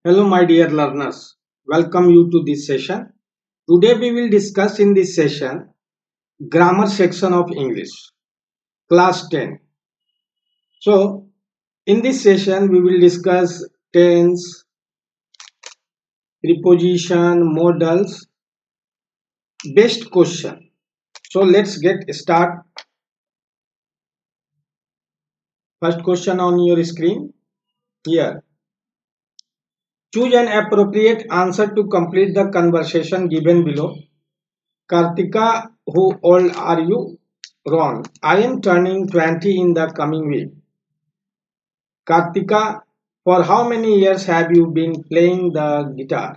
Hello, my dear learners. Welcome you to this session. Today we will discuss in this session grammar section of English, class 10. So, in this session we will discuss tense, preposition, modals, best question. So, let's get start. First question on your screen here. Choose an appropriate answer to complete the conversation given below. Kartika, how old are you? Ron, I am turning 20 in the coming week. Kartika, for how many years have you been playing the guitar?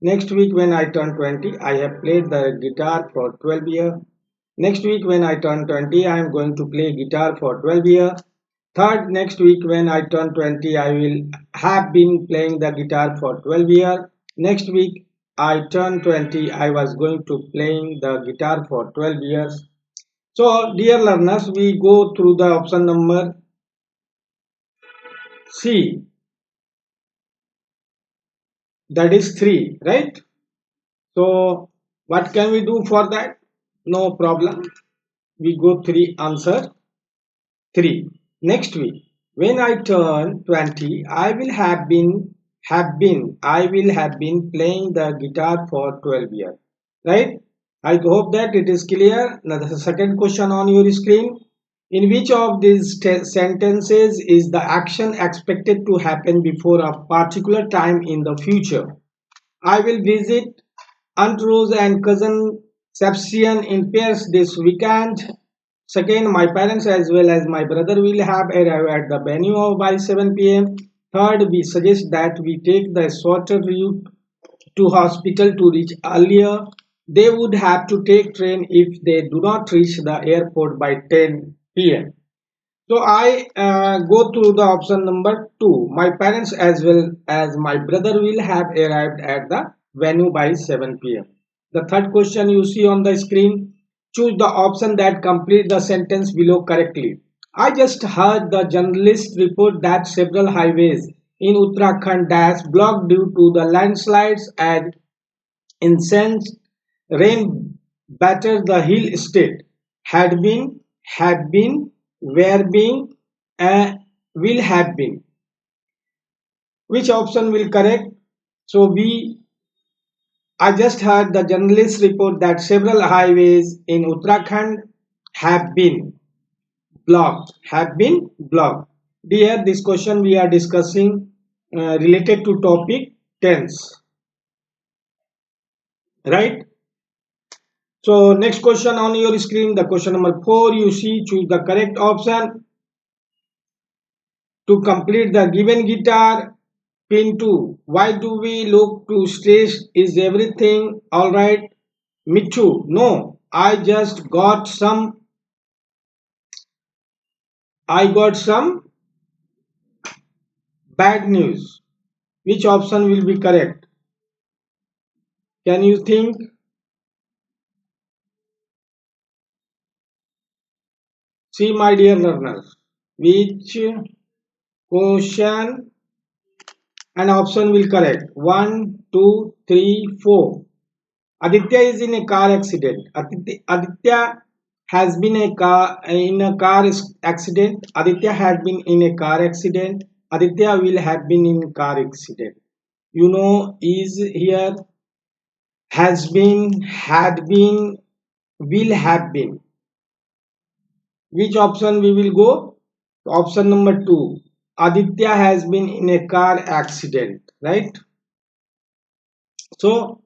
Next week when I turn 20, I have played the guitar for 12 years. Next week when I turn 20, I am going to play guitar for 12 years. Third, next week when I turn 20, I will have been playing the guitar for 12 years. Next week I turn 20, I was going to playing the guitar for 12 years. So, dear learners, we go through the option number C, that is 3, right? So, what can we do for that? No problem. We go 3 answer 3. Next week, when I turn 20, I will have been playing the guitar for 12 years, right? I hope that it is clear. Now, the second question on your screen. In which of these sentences is the action expected to happen before a particular time in the future? I will visit Aunt Rose and cousin Sebastian in Paris this weekend. Second, my parents as well as my brother will have arrived at the venue by 7 p.m. Third, we suggest that we take the shorter route to hospital to reach earlier. They would have to take train if they do not reach the airport by 10 p.m. So I go to the option number 2. My parents as well as my brother will have arrived at the venue by 7 p.m. The third question you see on the screen. Choose the option that complete the sentence below correctly. I just heard the journalist report that several highways in Uttarakhand dash blocked due to the landslides and incensed rain battered the hill state. Had been, have been, were being, will have been. Which option will correct? So B. I just heard the journalist report that several highways in Uttarakhand have been blocked. Have been blocked. Dear, this question we are discussing related to topic tense, right? So next question on your screen, the question number 4, you see, choose the correct option to complete the given guitar. Pin 2, why do we look to stress? Is everything alright? Michu, no, I got some bad news. Which option will be correct? Can you think? See, my dear learners, which question and option will correct? 1, 2, 3, 4. Aditya is in a car accident. Aditya has been in a car accident. Aditya had been in a car accident. Aditya will have been in car accident. You know, is here, has been, had been, will have been. Which option we will go? Option number 2. Aditya has been in a car accident, right? So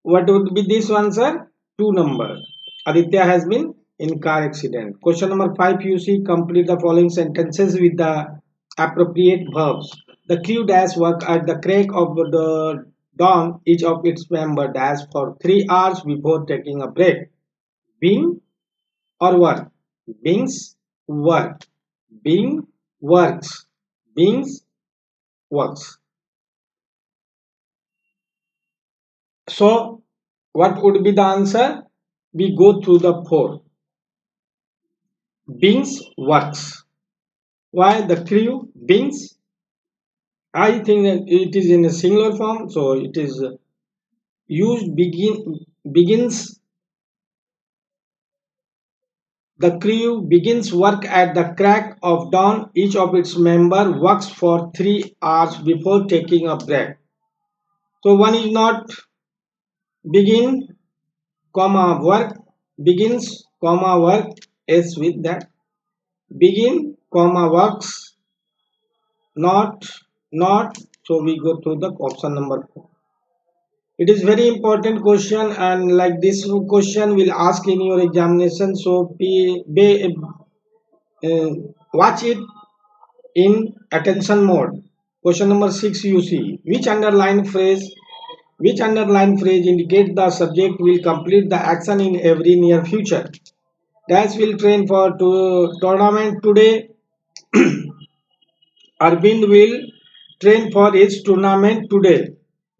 what would be this answer? 2 number. Aditya has been in car accident. Question number 5, you see, complete the following sentences with the appropriate verbs. The crew dash work at the crack of the dawn. Each of its member dash for 3 hours before taking a break. Being or work? Beings work. Being works. Beings works. So what would be the answer? We go through the 4. Beings works. Why the crew? Beings I think that it is in a singular form, so it is used begins. The crew begins work at the crack of dawn. Each of its members works for 3 hours before taking a break. So one is not begin, comma work, begins, comma work is with that. Begin, comma works, not. So we go to the option number 4. It is very important question, and like this question will ask in your examination. So uh, watch it in attention mode. Question number 6 you see. Which underline phrase indicates the subject will complete the action in every near future? Dash will train for tournament today. Arvind will train for his tournament today.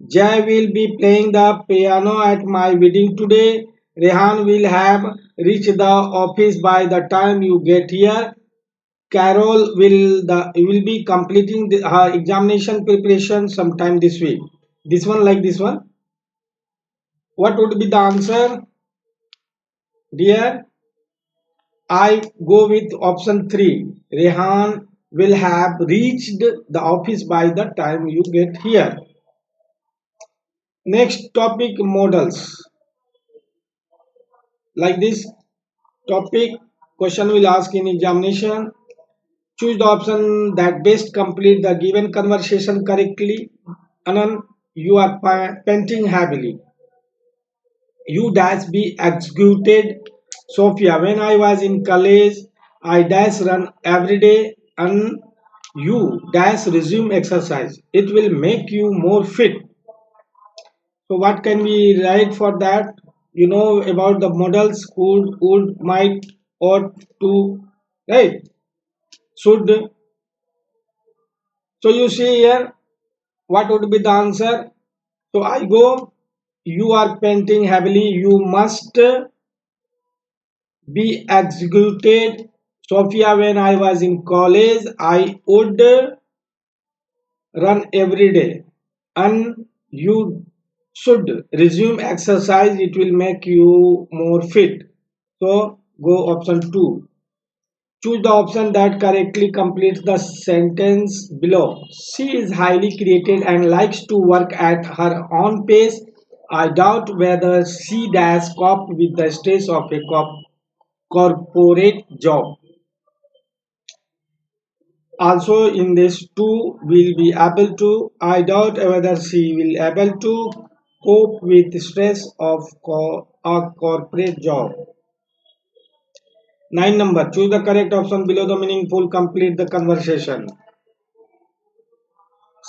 Jay will be playing the piano at my wedding today. Rehan will have reached the office by the time you get here. Carol will be completing her examination preparation sometime this week. This one, like this one. What would be the answer, dear? I go with option 3. Rehan will have reached the office by the time you get here. Next topic, models. Like this topic, question will ask in examination. Choose the option that best complete the given conversation correctly. Anand, you are panting heavily. You dash be executed. Sophia, when I was in college, I dash run every day and you dash resume exercise. It will make you more fit. So what can we write for that? You know about the models could, would, might, ought to, right? Should. So you see here, what would be the answer? So I go, you are painting heavily, you must be executed. Sophia, when I was in college, I would run every day. And you should resume exercise, it will make you more fit. So go option 2. Choose the option that correctly completes the sentence below. She is highly creative and likes to work at her own pace. I doubt whether she does cope with the stress of a corporate job. Also in this two will be able to. I doubt whether she will able to cope with stress of a corporate job. 9 number. Choose the correct option below the meaningful. Complete the conversation.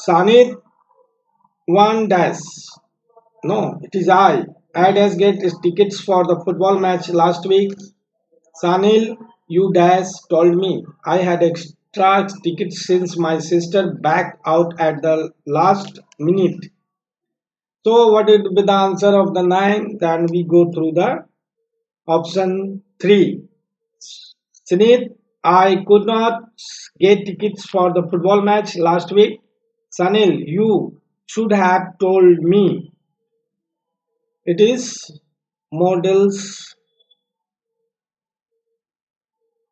Sanit one dash. No, it is I. I dash get tickets for the football match last week. Sanil, you dash told me I had extra tickets since my sister backed out at the last minute. So what would be the answer of the 9? Then we go through the option 3. Sunit, I could not get tickets for the football match last week. Sanil, you should have told me. It is models.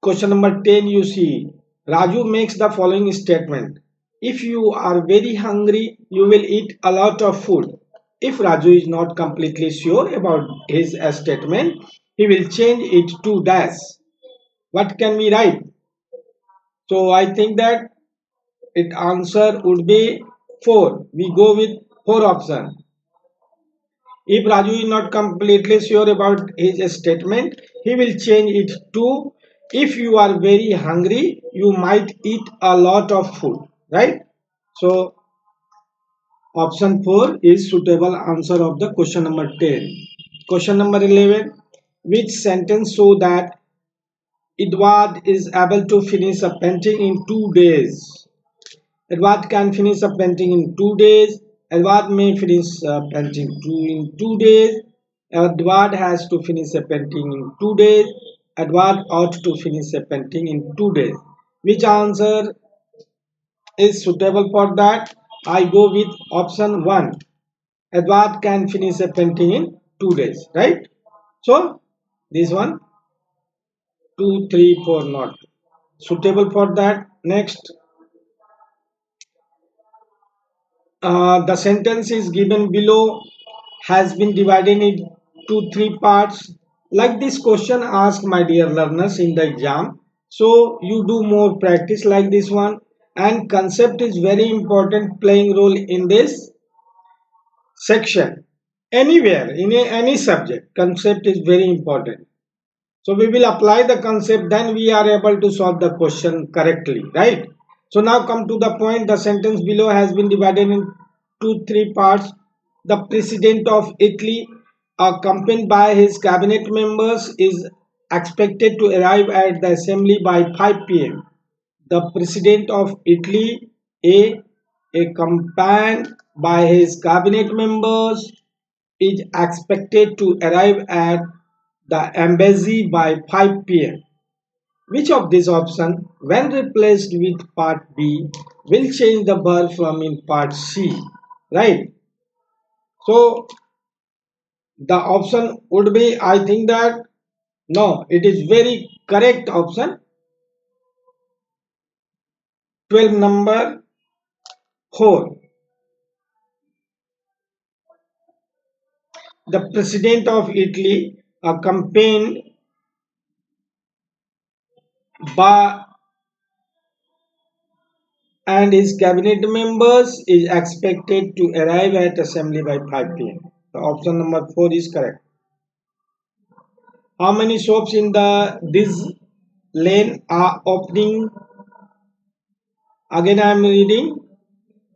Question number 10 you see. Raju makes the following statement. If you are very hungry, you will eat a lot of food. If Raju is not completely sure about his statement, he will change it to dash. What can we write? So I think that it answer would be 4. We go with 4 option. If Raju is not completely sure about his statement, he will change it to if you are very hungry, you might eat a lot of food, right? So option 4 is suitable answer of the question number 10. Question number 11. Which sentence show that Edward is able to finish a painting in 2 days? Edward can finish a painting in 2 days. Edward may finish a painting in 2 days. Edward has to finish a painting in 2 days. Edward ought to finish a painting in 2 days. Which answer is suitable for that? I go with option 1. Edward can finish a painting in 2 days, right? So this one, 2, 3, 4 not suitable for that. Next, the sentence is given below has been divided into three parts. Like this question asked, my dear learners, in the exam. So you do more practice like this one. And concept is very important, playing role in this section. Anywhere, in any subject, concept is very important. So we will apply the concept, then we are able to solve the question correctly, right? So now come to the point. The sentence below has been divided into three parts. The president of Italy, accompanied by his cabinet members, is expected to arrive at the assembly by 5 p.m. The president of Italy, accompanied by his cabinet members, is expected to arrive at the embassy by 5 p.m. Which of these options, when replaced with part B, will change the verb from in part C? Right? So the option would be, I think that no, it is very correct option 12 number 4. The president of Italy, accompanied by and his cabinet members, is expected to arrive at assembly by 5 p.m. The option number 4 is correct. How many shops in the this lane are opening? Again I am reading.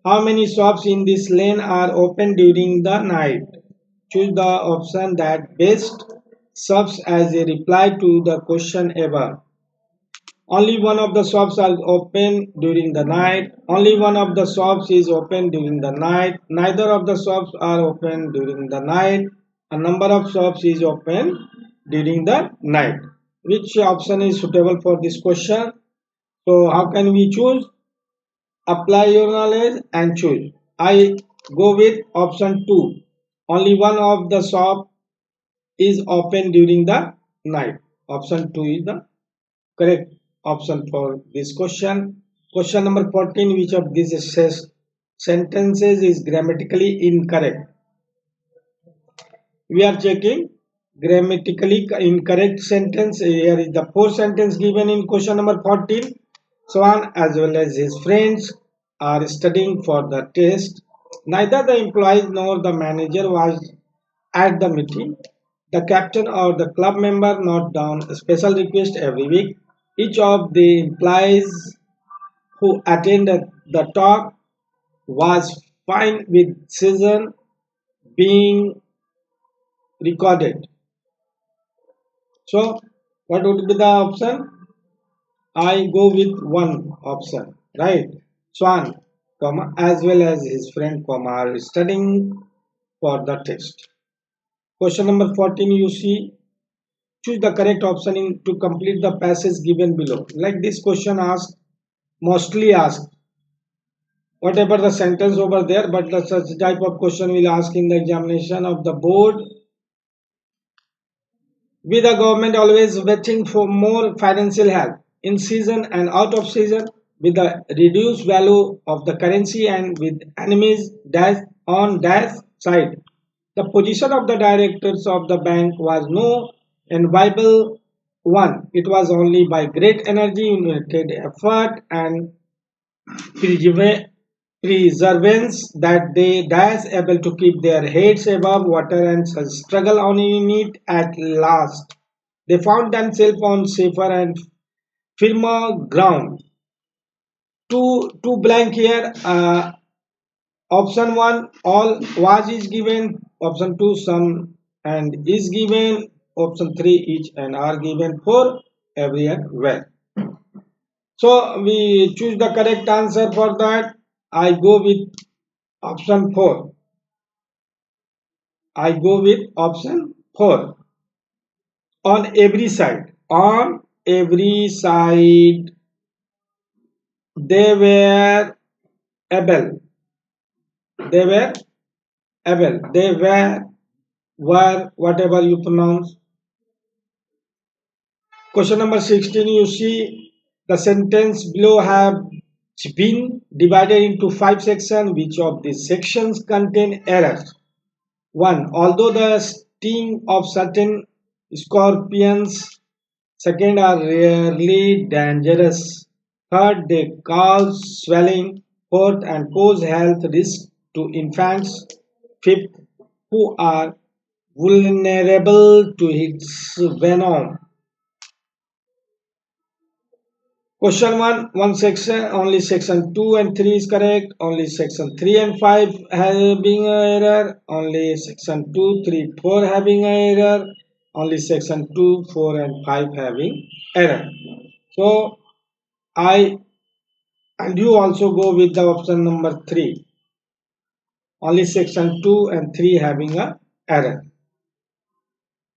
How many shops in this lane are open during the night? Choose the option that best serves as a reply to the question above. Only one of the shops are open during the night. Only one of the shops is open during the night. Neither of the shops are open during the night. A number of shops is open during the night. Which option is suitable for this question? So how can we choose? Apply your knowledge and choose. I go with option 2. Only one of the shop is open during the night. Option 2 is the correct option for this question. Question number 14. Which of these sentences is grammatically incorrect? We are checking grammatically incorrect sentence. Here is the fourth sentence given in question number 14. Swan as well as his friends are studying for the test. Neither the employees nor the manager was at the meeting. The captain or the club member note down a special request every week. Each of the employees who attended the talk was fine with season being recorded. So, what would be the option? I go with one option, right? Swan, comma, as well as his friend, comma, are studying for the test. Question number 14, you see, choose the correct option to complete the passage given below. Like this question asked, mostly asked, whatever the sentence over there, but the such type of question will ask in the examination of the board. With the government always waiting for more financial help in season and out of season, with the reduced value of the currency and with enemies dash on dash side. The position of the directors of the bank was no enviable one. It was only by great energy, united effort, and perseverance that they dash able to keep their heads above water and struggle on in it at last. They found themselves on safer and firmer ground. Two blank here. Option 1 all was is given. Option 2 some and is given. Option 3 each and are given for every and where. So we choose the correct answer for that. I go with option 4. I go with option 4. On every side. On every side they were able They were able. They were, whatever you pronounce. Question number 16, you see the sentence below have been divided into 5 sections. Which of these sections contain errors? 1. Although the sting of certain scorpions, second, are rarely dangerous. Third, they cause swelling. Fourth, and pose health risk to infants. Fifth, who are vulnerable to its venom. Question 1, one section, only section 2 and 3 is correct. Only section 3 and 5 having an error. Only section 2, 3, 4 having an error. Only section 2, 4 and 5 having error. So I and you also go with the option number 3. Only section 2 and 3 having a error.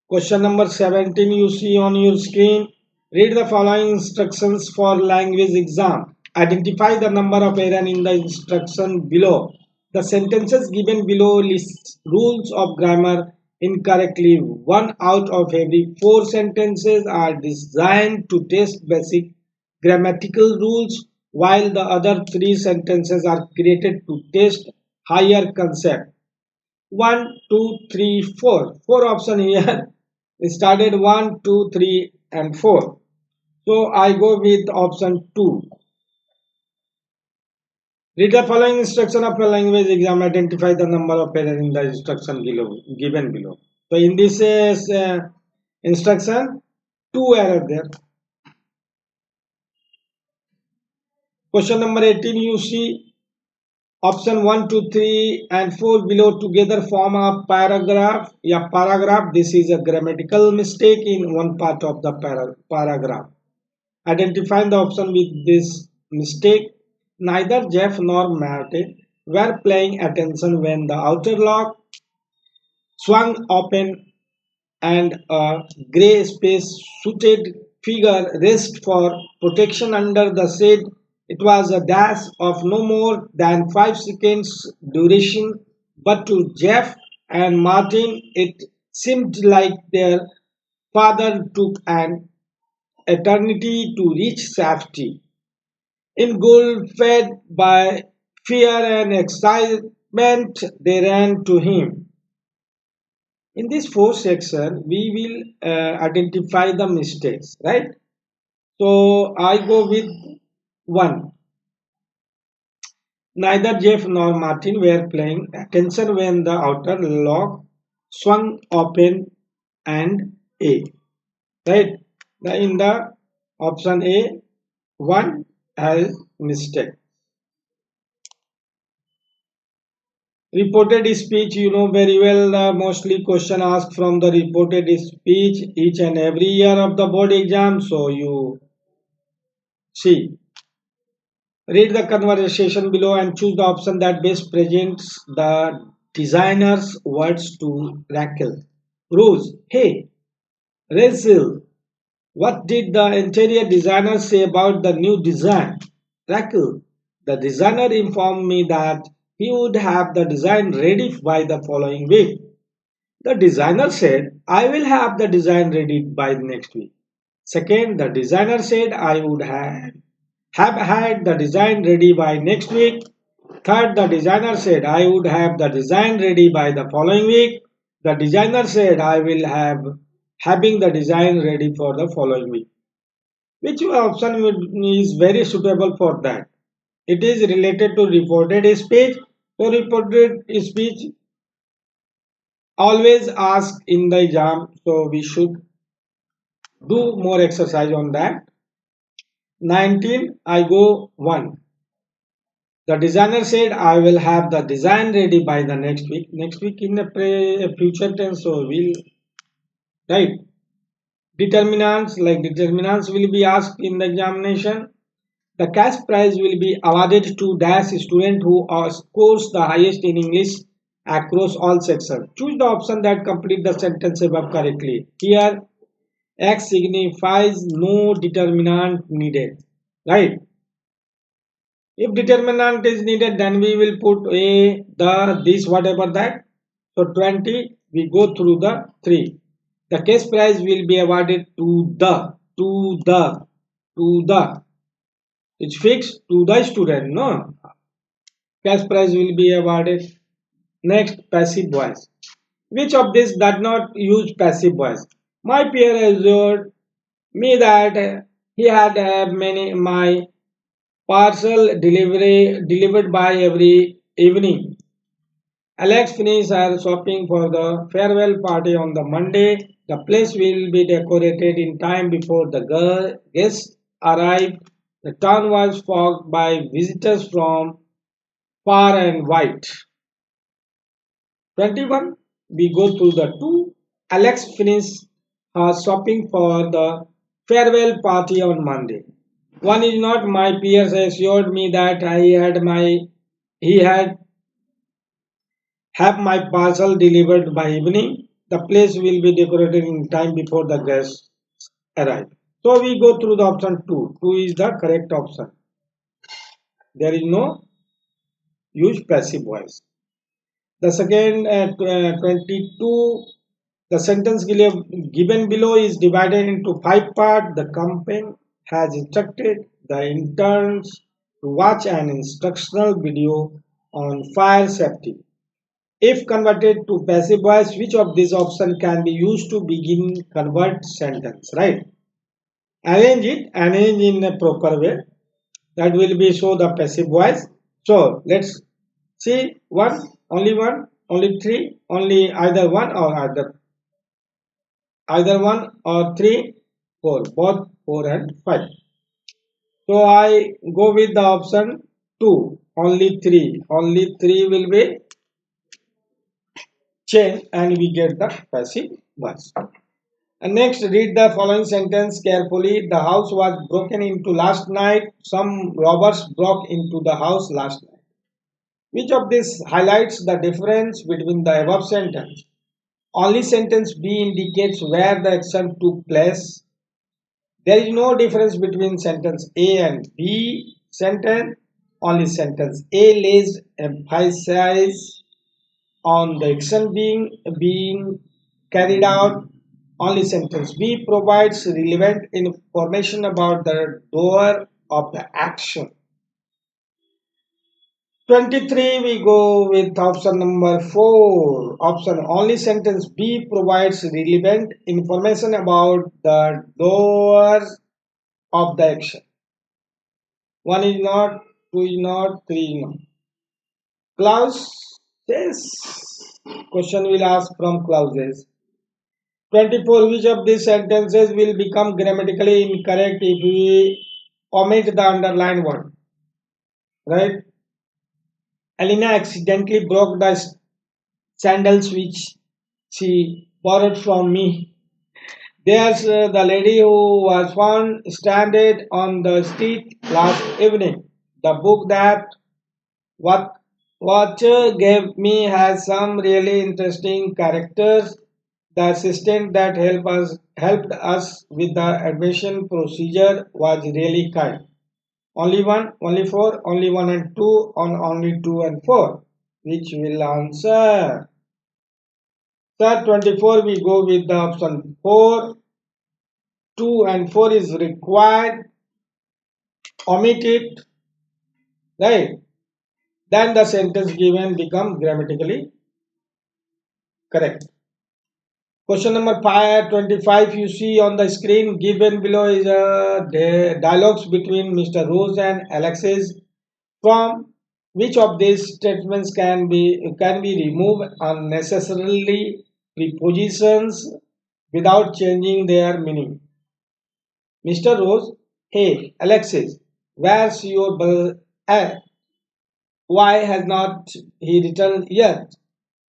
Question number 17 you see on your screen. Read the following instructions for language exam. Identify the number of errors in the instruction below. The sentences given below list rules of grammar incorrectly. 1 out of every 4 sentences are designed to test basic grammatical rules, while the other 3 sentences are created to test higher concepts. 1, 2, 3, 4. Four option here. It started 1, 2, 3 and 4. So I go with option 2. Read the following instruction of a language exam. Identify the number of errors in the instruction below, given below. So in this instruction, 2 errors there. Question number 18 you see option 1, 2, 3 and 4 below together form a paragraph. Yeah, paragraph. This is a grammatical mistake in one part of the paragraph. Identify the option with this mistake. Neither Jeff nor Martin were paying attention when the outer lock swung open and a grey space-suited figure raced for protection under the shade. It was a dash of no more than 5 seconds duration, but to Jeff and Martin it seemed like their father took an eternity to reach safety. Engulfed by fear and excitement, they ran to him. In this fourth section, we will identify the mistakes, right? So I go with 1. Neither Jeff nor Martin were paying attention when the outer lock swung open and A. Right? In the option A, 1 has mistake. Reported speech, you know very well, mostly question asked from the reported speech each and every year of the board exam. So you see, read the conversation below and choose the option that best presents the designer's words to Raquel. Rose, hey, Rachel, what did the interior designer say about the new design? Raquel, the designer informed me that he would have the design ready by the following week. The designer said, I will have the design ready by next week. Second, the designer said I would have had the design ready by next week. Third, the designer said I would have the design ready by the following week. The designer said I will have having the design ready for the following week. Which option is very suitable for that? It is related to reported speech. So reported speech always ask in the exam, so we should do more exercise on that. 19, I go 1. The designer said I will have the design ready by the next week. Next week in the future tense, so we'll right. Determinants will be asked in the examination. The cash prize will be awarded to dash student who scores the highest in English across all sections. Choose the option that complete the sentence above correctly. Here, X signifies no determinant needed, right? If determinant is needed, then we will put a, the, this, whatever that. So 20, we go through the 3. The case prize will be awarded to the. It's fixed to the student, no? Cash prize will be awarded. Next, passive voice. Which of this does not use passive voice? My peer assured me that he had many my parcel delivery delivered by every evening. Alex finished her shopping for the farewell party on the Monday. The place will be decorated in time before the guests arrive. The town was fogged by visitors from far and wide. 21. We go to the 2. Alex finished her shopping for the farewell party on Monday. One is not my peers assured me that he had have my parcel delivered by evening. The place will be decorated in time before the guests arrive. So we go through the option 2. 2 is the correct option. There is no use passive voice. The second 22, the sentence given below is divided into 5 parts. The company has instructed the interns to watch an instructional video on fire safety. If converted to passive voice, which of these options can be used to begin convert sentence, right? Arrange in a proper way. That will be show the passive voice. So let's see one, only three, only either one or either one or three, four, both four and five. So I go with the option two, only three. Only three will be changed and we get the passive voice. And next, read the following sentence carefully. The house was broken into last night. Some robbers broke into the house last night. Which of these highlights the difference between the above sentence? Only sentence B indicates where the action took place. There is no difference between sentence A and B sentence. Only sentence A lays emphasis on the action being carried out. Only sentence B provides relevant information about the doer of the action. 23, we go with option number 4. Option only sentence B provides relevant information about the doers of the action. 1 is not, 2 is not, 3 is not. Clauses. Question will ask from clauses. 24. Which of these sentences will become grammatically incorrect if we omit the underlined word? Right? Alina accidentally broke the sandals which she borrowed from me. There's the lady who was found stranded on the street last evening. The book that what Watcher gave me has some really interesting characters. The assistant that helped us with the admission procedure was really kind. Only one, only four, only one and two, on only two and four. Which will answer? Sir, 24 we go with the option 4. 2 and 4 is required. Omit it. Right. Then the sentence given become grammatically correct. Question number 25 you see on the screen given below is the dialogues between Mr. Rose and Alexis. From which of these statements can be removed unnecessarily prepositions without changing their meaning? Mr. Rose, hey Alexis, where's your why has not he returned yet?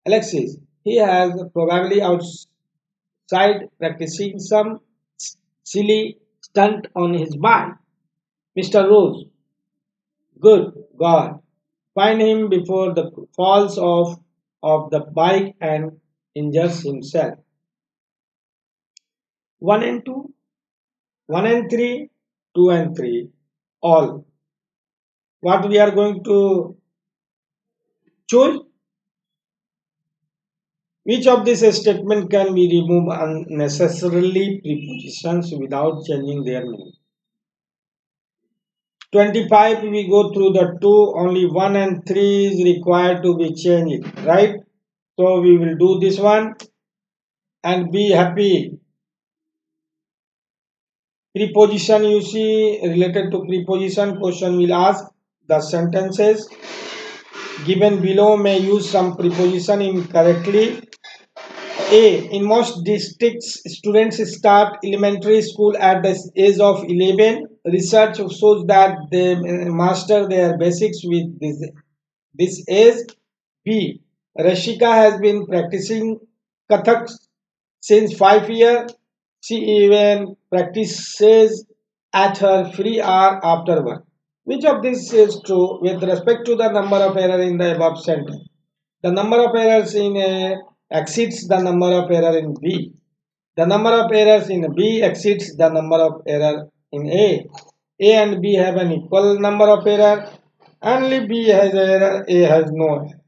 Alexis, he has probably outside practicing some silly stunt on his bike. Mr. Rose, good God, find him before the falls off of the bike and injures himself. 1 and 2, 1 and 3, 2 and 3, all. what we are going to choose? Which of these statement can we remove unnecessarily prepositions without changing their meaning? 25 we go through the two, only 1 and 3 is required to be changed, right? So we will do this one and be happy. Preposition, you see, related to preposition, question will ask the sentences given below may use some preposition incorrectly. A. In most districts, students start elementary school at the age of 11. Research shows that they master their basics with this age. B. Rashika has been practicing Kathak since 5 years. She even practices at her free hour after work. Which of these is true with respect to the number of errors in the above sentence? The number of errors in A exceeds the number of errors in B. The number of errors in B exceeds the number of errors in A. A and B have an equal number of errors. Only B has error, A has no error.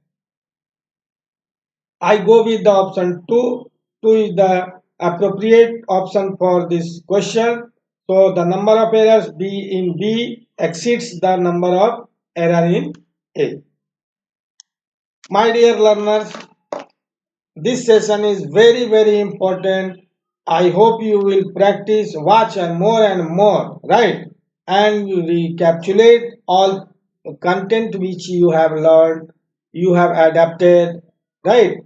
I go with the option 2. 2 is the appropriate option for this question. So the number of errors B in B exceeds the number of error in A. My dear learners, this session is very important. I hope you will practice, watch and more, right? And recapitulate all content which you have learned, you have adapted, right?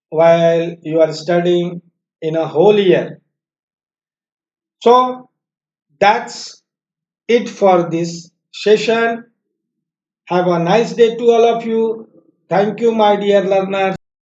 While you are studying in a whole year. So that's it for this session. Have a nice day to all of you. Thank you, my dear learners.